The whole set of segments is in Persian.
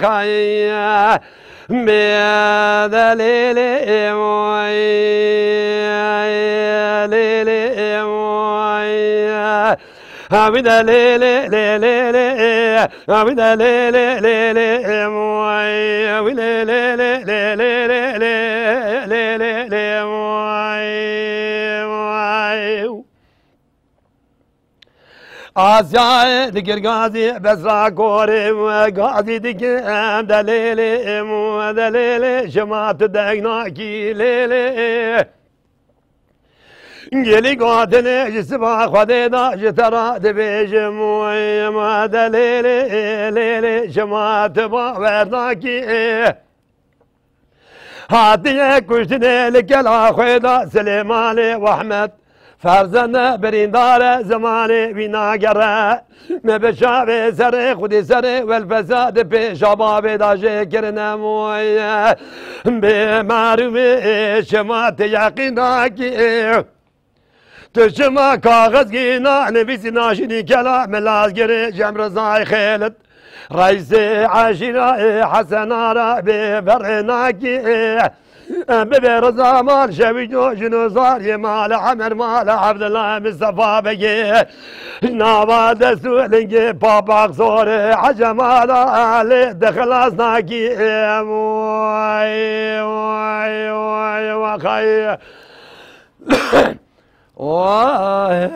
خيا بدليل أبدا ليلي ليلي ليلي أبدا ليلي ليلي موي أبدا ليلي ليلي ليلي ليلي موي آسيا دكر غازي بسرا كوري غازي دكر دليلي مو دليلي شمات دقناكي ليلي گلی قاتل جسما خدا دا جترا دبیج موی ما دلیل لیل شما تبا ورنا کی هاتی کشتنه لکلا خدا سلیمان و احمد فرزند بریندار زمان بینا گره مبشاب سر خودی سر والفساد پیش آباب داشه کرنه موی به معروم شما تیقینا کی تشما کاغذ گینا نویسی ناشنی کلام لازگر جمع رضای خیلت رئیس عشیره حسن آرا ببرنا کی ببر زمان شوی جنو زاری مال عمر مال عبدالله مصطفى بگی نواد سولنگی پاپاق سور عجمال آلی دخلاص ناکی وای وای وای وخی وای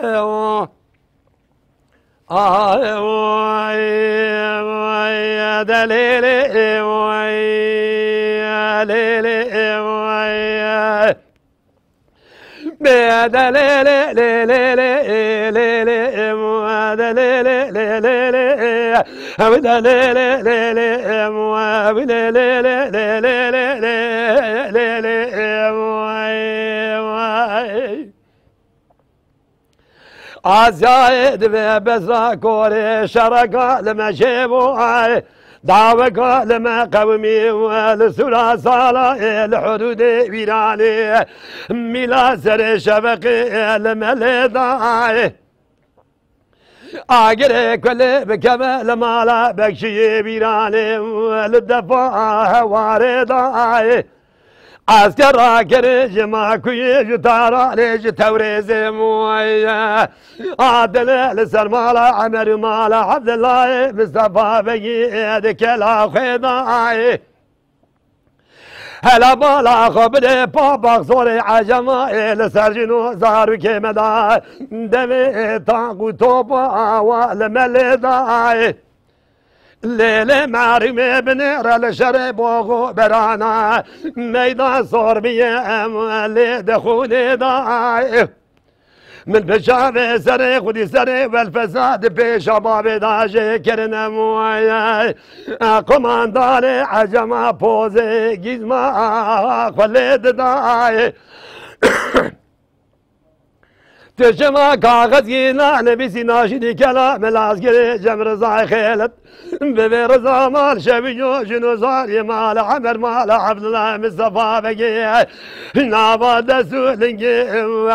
وای وای دلیلی وای لیلی وای بدلیلی لیلی لیلی دلیلی لیلی بدلیلی لیلی لیلی وای آسيا دبي بسرا كوري شركا لما شيبوا دعوكا لما قومي والسورة صالة الحدود ويراني ميلا سر شبقي لما لداي آقري كل بكمل مالا بكشي ويراني والدفاع وارداي عسكر كرج ما كوي تارا ليج توريز مويا عادل لسر مالا عمر مالا عبد الله مصطفى بقي كلا خداي هلا بالا خبر بابا صوري عجما لسر جنو زارو كمدا دمي تاقو توبا والملداي لیل معرم بنر الشرب و برانا میدان صور بیم لید خود دای من بشاب سر خودی سر والفساد پیش باب داشه کرنه موی کماندار عجما پوز گیزما خلید دای تشما کاغذ گینا نبیسی ناشدی کلام لازگر جمع رضای خیلت ببر زمان شوی جنو زاری مال عمر مال عبدالله مصطفى بگی ناباد سولنگی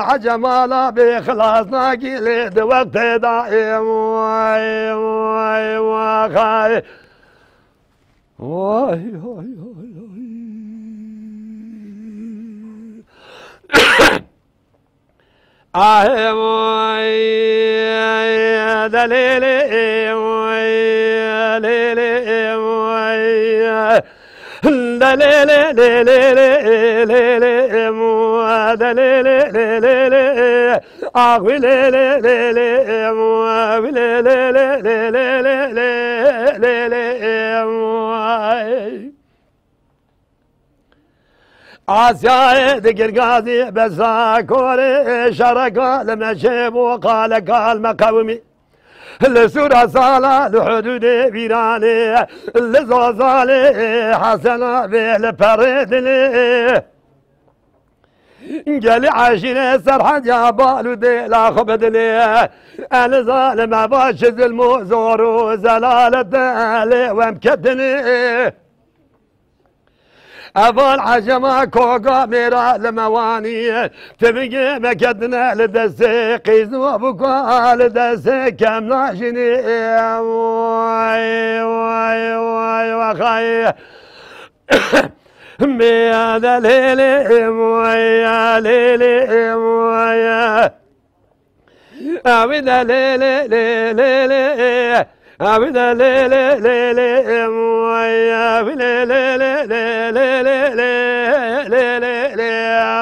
عجمالا بخلاص ناکی لید وقت دائم وای وای وای وای وای وای دلیلی وای لیلی وای دلیلی لیلی لیلی مو دلیلی لیلی آقوی لیلی لیلی مو لیلی لیلی لیلی وای آسيا دقر قاضي بسا كوري شركا لما شيبو قال مقومي السورة صالة لحدود بيراني الزوزالي حسنا بالبردلي قال عاشرة سرحة جابالو دي لا خبدلي انا ظالم باشز الموزور وزلالة دالي ومكدني ابو العجمة كوكا ميرا المواني تبقي مكدنا لدسي قيز وبكا لدسي كم ناشني واي واي واي وخاي ميا ليلي مويا ليلي مويا أبدا ليلي ليلي ليلي أبدا ليلي ليلي مويا ليلي ليلي ليلي ليلي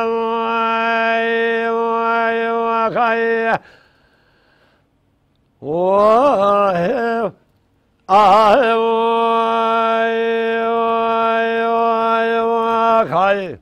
موي موي وخي واي واي واي واي وخي